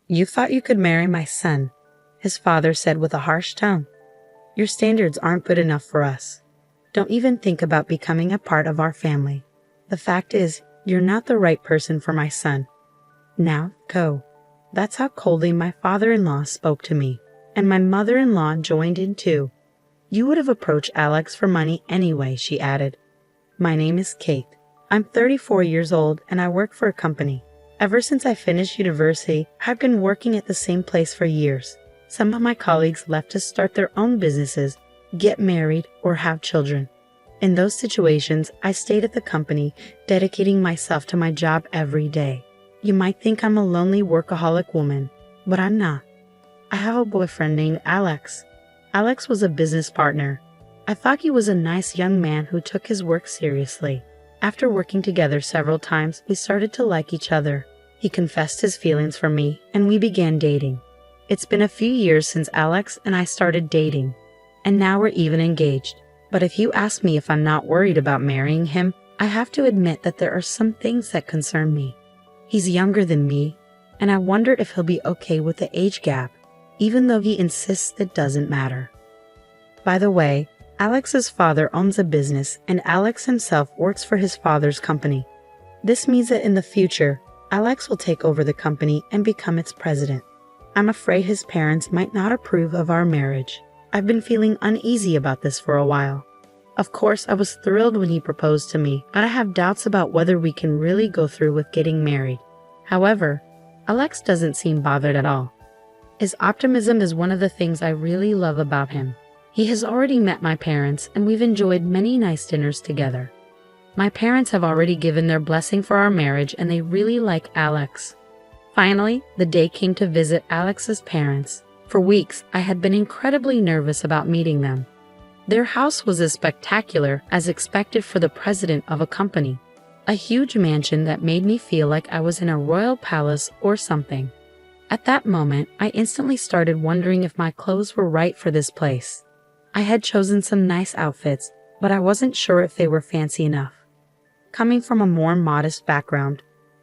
"You thought you could marry my son," his father said with a harsh tone. "Your standards aren't good enough for us. Don't even think about becoming a part of our family. The fact is, you're not the right person for my son. Now, go." That's how coldly my father-in-law spoke to me, and my mother-in-law joined in too. "You would have approached Alex for money anyway," she added. "My name is Kate. I'm 34 years old and I work for a company. Ever since I finished university, I've been working at the same place for years. Some of my colleagues left to start their own businesses, get married, or have children. In those situations, I stayed at the company, dedicating myself to my job every day. You might think I'm a lonely workaholic woman, but I'm not. I have a boyfriend named Alex. Alex was a business partner. I thought he was a nice young man who took his work seriously. After working together several times, we started to like each other. He confessed his feelings for me, and we began dating. It's been a few years since Alex and I started dating, and now we're even engaged. But if you ask me if I'm not worried about marrying him, I have to admit that there are some things that concern me. He's younger than me, and I wonder if he'll be okay with the age gap, even though he insists it doesn't matter. By the way, Alex's father owns a business, and Alex himself works for his father's company. This means that in the future, Alex will take over the company and become its president. I'm afraid his parents might not approve of our marriage. I've been feeling uneasy about this for a while. Of course, I was thrilled when he proposed to me, but I have doubts about whether we can really go through with getting married. However, Alex doesn't seem bothered at all. His optimism is one of the things I really love about him. He has already met my parents, and we've enjoyed many nice dinners together. My parents have already given their blessing for our marriage, and they really like Alex. Finally, the day came to visit Alex's parents. For weeks, I had been incredibly nervous about meeting them. Their house was as spectacular as expected for the president of a company. A huge mansion that made me feel like I was in a royal palace or something. At that moment, I instantly started wondering if my clothes were right for this place. I had chosen some nice outfits, but I wasn't sure if they were fancy enough. Coming from a more modest background,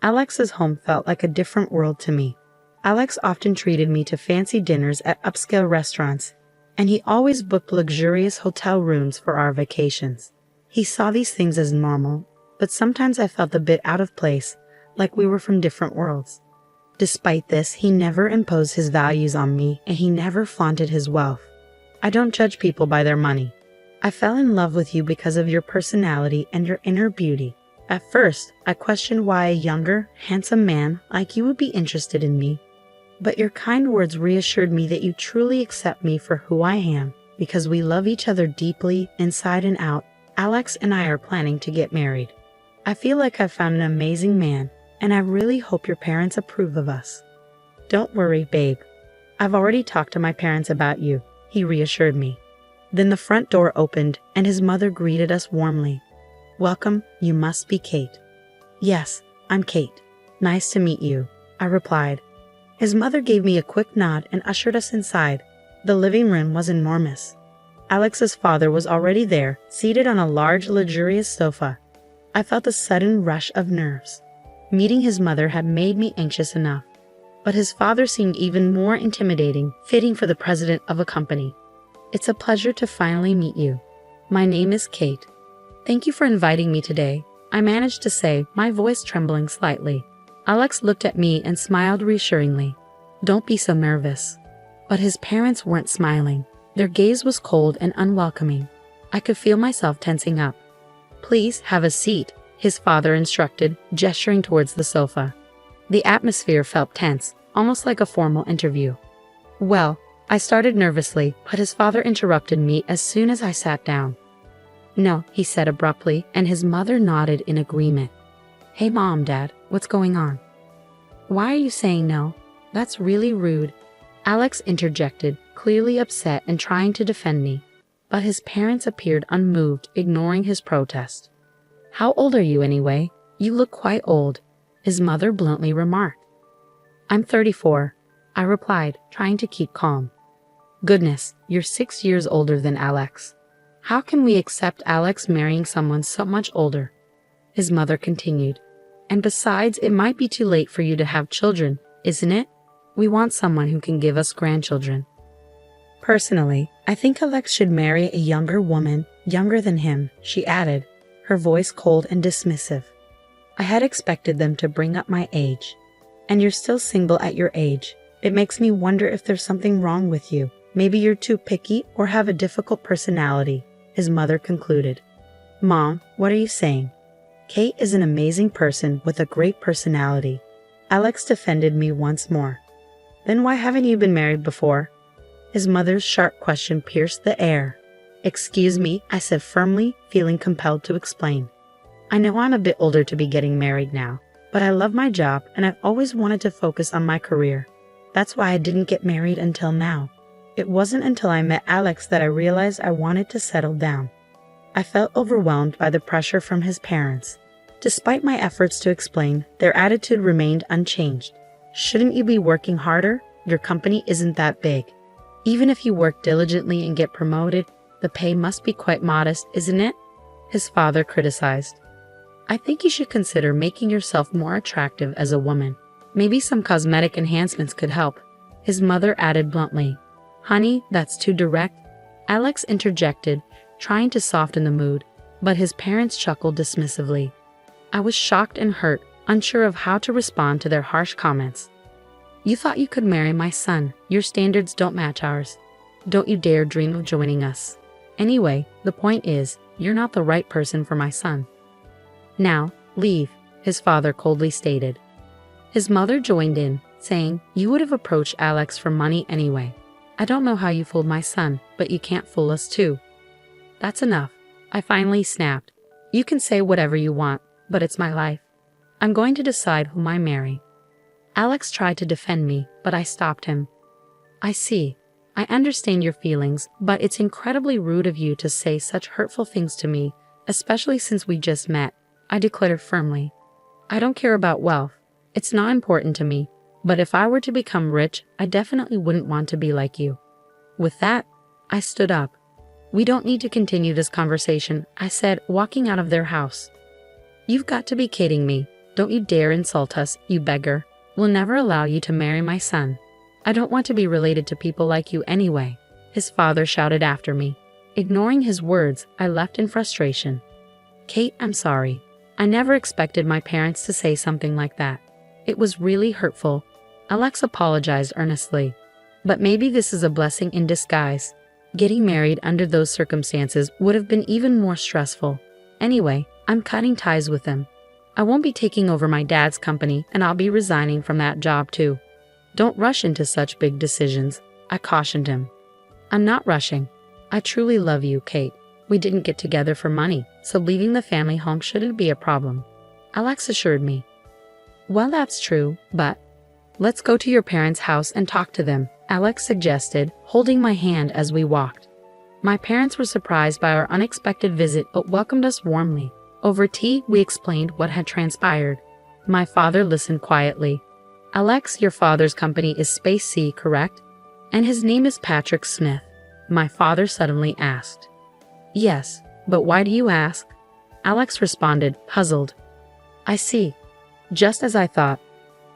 Alex's home felt like a different world to me. Alex often treated me to fancy dinners at upscale restaurants, and he always booked luxurious hotel rooms for our vacations. He saw these things as normal, but sometimes I felt a bit out of place, like we were from different worlds. Despite this, he never imposed his values on me, and he never flaunted his wealth. I don't judge people by their money. I fell in love with you because of your personality and your inner beauty. At first, I questioned why a younger, handsome man like you would be interested in me. But your kind words reassured me that you truly accept me for who I am. Because we love each other deeply, inside and out, Alex and I are planning to get married. I feel like I've found an amazing man, and I really hope your parents approve of us. Don't worry, babe. I've already talked to my parents about you, he reassured me. Then the front door opened, and his mother greeted us warmly. "Welcome, you must be Kate." "Yes, I'm Kate. Nice to meet you," I replied. His mother gave me a quick nod and ushered us inside. The living room was enormous. Alex's father was already there, seated on a large, luxurious sofa. I felt a sudden rush of nerves. Meeting his mother had made me anxious enough, but his father seemed even more intimidating, fitting for the president of a company. "It's a pleasure to finally meet you. My name is Kate. Thank you for inviting me today," I managed to say, my voice trembling slightly. Alex looked at me and smiled reassuringly. "Don't be so nervous." But his parents weren't smiling. Their gaze was cold and unwelcoming. I could feel myself tensing up. "Please have a seat," his father instructed, gesturing towards the sofa. The atmosphere felt tense, almost like a formal interview. "Well," I started nervously, but his father interrupted me as soon as I sat down. "No," he said abruptly, and his mother nodded in agreement. "Hey Mom, Dad, what's going on?" "Why are you saying no? That's really rude," Alex interjected, clearly upset and trying to defend me. But his parents appeared unmoved, ignoring his protest. "How old are you anyway? You look quite old," his mother bluntly remarked. "I'm 34, I replied, trying to keep calm. "Goodness, you're 6 years older than Alex. How can we accept Alex marrying someone so much older?" His mother continued. "And besides, it might be too late for you to have children, isn't it?" We want someone who can give us grandchildren. Personally, I think Alex should marry a younger woman, younger than him, she added, her voice cold and dismissive. I had expected them to bring up my age. And you're still single at your age. It makes me wonder if there's something wrong with you. Maybe you're too picky or have a difficult personality, his mother concluded. Mom, what are you saying? Kate is an amazing person with a great personality. Alex defended me once more. Then why haven't you been married before? His mother's sharp question pierced the air. Excuse me, I said firmly, feeling compelled to explain. I know I'm a bit older to be getting married now, but I love my job and I've always wanted to focus on my career. That's why I didn't get married until now. It wasn't until I met Alex that I realized I wanted to settle down. I felt overwhelmed by the pressure from his parents. Despite my efforts to explain, their attitude remained unchanged. Shouldn't you be working harder? Your company isn't that big. Even if you work diligently and get promoted, the pay must be quite modest, isn't it? His father criticized. I think you should consider making yourself more attractive as a woman. Maybe some cosmetic enhancements could help. His mother added bluntly. Honey, that's too direct. Alex interjected, trying to soften the mood, but his parents chuckled dismissively. I was shocked and hurt, unsure of how to respond to their harsh comments. You thought you could marry my son. Your standards don't match ours. Don't you dare dream of joining us. Anyway, the point is, you're not the right person for my son. Now, leave, his father coldly stated. His mother joined in, saying, You would have approached Alex for money anyway. I don't know how you fooled my son, but you can't fool us too. That's enough, I finally snapped. You can say whatever you want, but it's my life. I'm going to decide whom I marry. Alex tried to defend me, but I stopped him. I see. I understand your feelings, but it's incredibly rude of you to say such hurtful things to me, especially since we just met, I declared firmly. I don't care about wealth. It's not important to me, but if I were to become rich, I definitely wouldn't want to be like you. With that, I stood up. We don't need to continue this conversation, I said, walking out of their house. You've got to be kidding me. Don't you dare insult us, you beggar. We'll never allow you to marry my son. I don't want to be related to people like you anyway, his father shouted after me. Ignoring his words, I left in frustration. Kate, I'm sorry. I never expected my parents to say something like that. It was really hurtful. Alex apologized earnestly. But maybe this is a blessing in disguise. Getting married under those circumstances would have been even more stressful. Anyway, I'm cutting ties with him. I won't be taking over my dad's company, and I'll be resigning from that job too. Don't rush into such big decisions, I cautioned him. I'm not rushing. I truly love you, Kate. We didn't get together for money, so leaving the family home shouldn't be a problem, Alex assured me. Well, that's true, but let's go to your parents' house and talk to them, Alex suggested, holding my hand as we walked. My parents were surprised by our unexpected visit but welcomed us warmly. Over tea, we explained what had transpired. My father listened quietly. Alex, your father's company is Space C, correct? And his name is Patrick Smith, my father suddenly asked. Yes, but why do you ask? Alex responded, puzzled. I see. Just as I thought.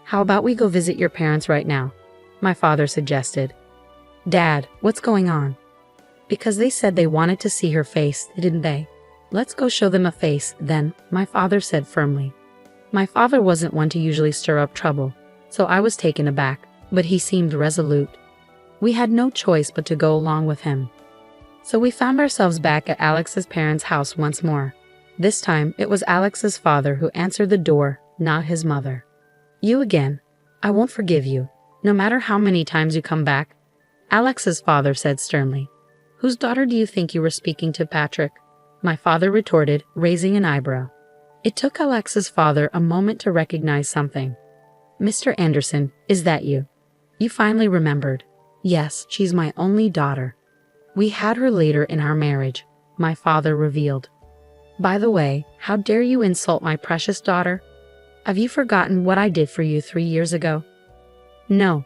How about we go visit your parents right now? My father suggested. Dad, what's going on? Because they said they wanted to see her face, didn't they? Let's go show them a face, then, my father said firmly. My father wasn't one to usually stir up trouble, so I was taken aback, but he seemed resolute. We had no choice but to go along with him. So we found ourselves back at Alex's parents' house once more. This time, it was Alex's father who answered the door, not his mother. You again. I won't forgive you, no matter how many times you come back, Alex's father said sternly. Whose daughter do you think you were speaking to, Patrick? My father retorted, raising an eyebrow. It took Alex's father a moment to recognize something. Mr. Anderson, is that you? You finally remembered. Yes, she's my only daughter. We had her later in our marriage, my father revealed. By the way, how dare you insult my precious daughter? Have you forgotten what I did for you 3 years ago? No.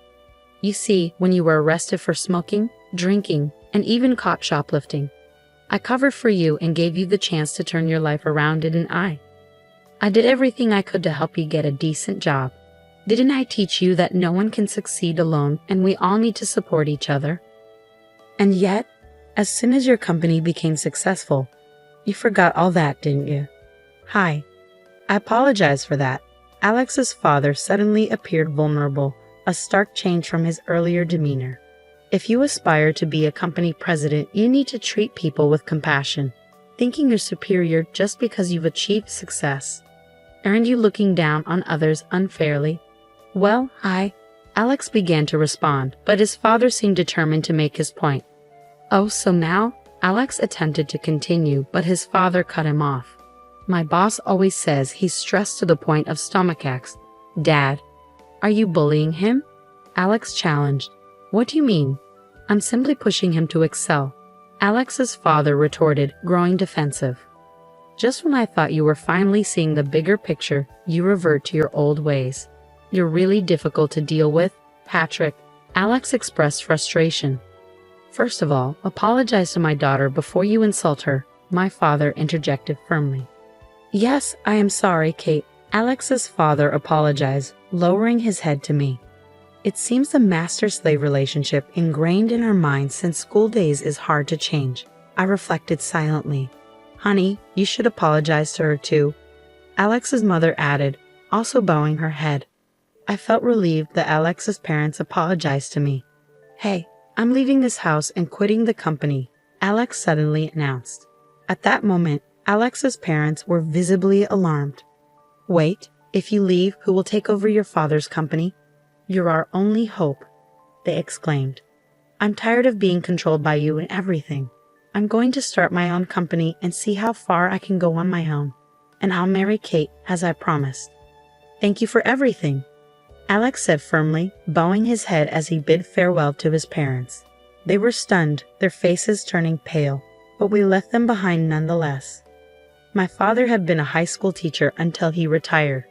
You see, when you were arrested for smoking, drinking, and even caught shoplifting, I covered for you and gave you the chance to turn your life around, didn't I? I did everything I could to help you get a decent job. Didn't I teach you that no one can succeed alone and we all need to support each other? And yet, as soon as your company became successful, you forgot all that, didn't you? Hi. I apologize for that. Alex's father suddenly appeared vulnerable, a stark change from his earlier demeanor. If you aspire to be a company president, you need to treat people with compassion. Thinking you're superior just because you've achieved success. Aren't you looking down on others unfairly? Well, Alex began to respond, but his father seemed determined to make his point. Oh, so now? Alex attempted to continue, but his father cut him off. My boss always says he's stressed to the point of stomachaches. Dad, are you bullying him? Alex challenged. What do you mean? I'm simply pushing him to excel. Alex's father retorted, growing defensive. Just when I thought you were finally seeing the bigger picture, you revert to your old ways. You're really difficult to deal with, Patrick. Alex expressed frustration. First of all, apologize to my daughter before you insult her, my father interjected firmly. Yes, I am sorry, Kate. Alex's father apologized, lowering his head to me. It seems the master-slave relationship ingrained in our minds since school days is hard to change. I reflected silently. Honey, you should apologize to her too. Alex's mother added, also bowing her head. I felt relieved that Alex's parents apologized to me. Hey, I'm leaving this house and quitting the company, Alex suddenly announced. At that moment, Alex's parents were visibly alarmed. Wait, if you leave, who will take over your father's company? You're our only hope, they exclaimed. I'm tired of being controlled by you and everything. I'm going to start my own company and see how far I can go on my own. And I'll marry Kate, as I promised. Thank you for everything, Alex said firmly, bowing his head as he bid farewell to his parents. They were stunned, their faces turning pale, but we left them behind nonetheless. My father had been a high school teacher until he retired.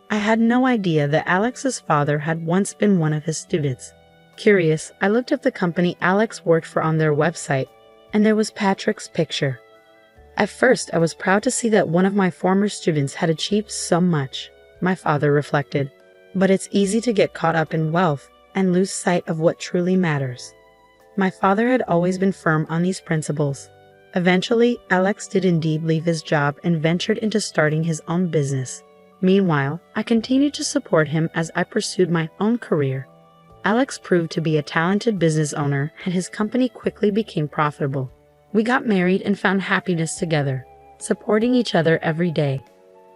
I had no idea that Alex's father had once been one of his students. Curious, I looked up the company Alex worked for on their website, and there was Patrick's picture. At first, I was proud to see that one of my former students had achieved so much, my father reflected. But it's easy to get caught up in wealth and lose sight of what truly matters. My father had always been firm on these principles. Eventually, Alex did indeed leave his job and ventured into starting his own business. Meanwhile, I continued to support him as I pursued my own career. Alex proved to be a talented business owner, and his company quickly became profitable. We got married and found happiness together, supporting each other every day.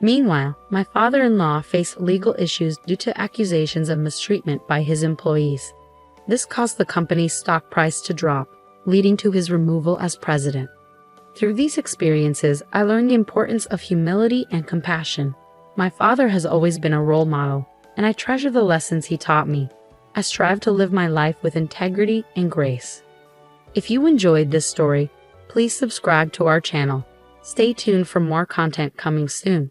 Meanwhile, my father-in-law faced legal issues due to accusations of mistreatment by his employees. This caused the company's stock price to drop, leading to his removal as president. Through these experiences, I learned the importance of humility and compassion. My father has always been a role model, and I treasure the lessons he taught me. I strive to live my life with integrity and grace. If you enjoyed this story, please subscribe to our channel. Stay tuned for more content coming soon.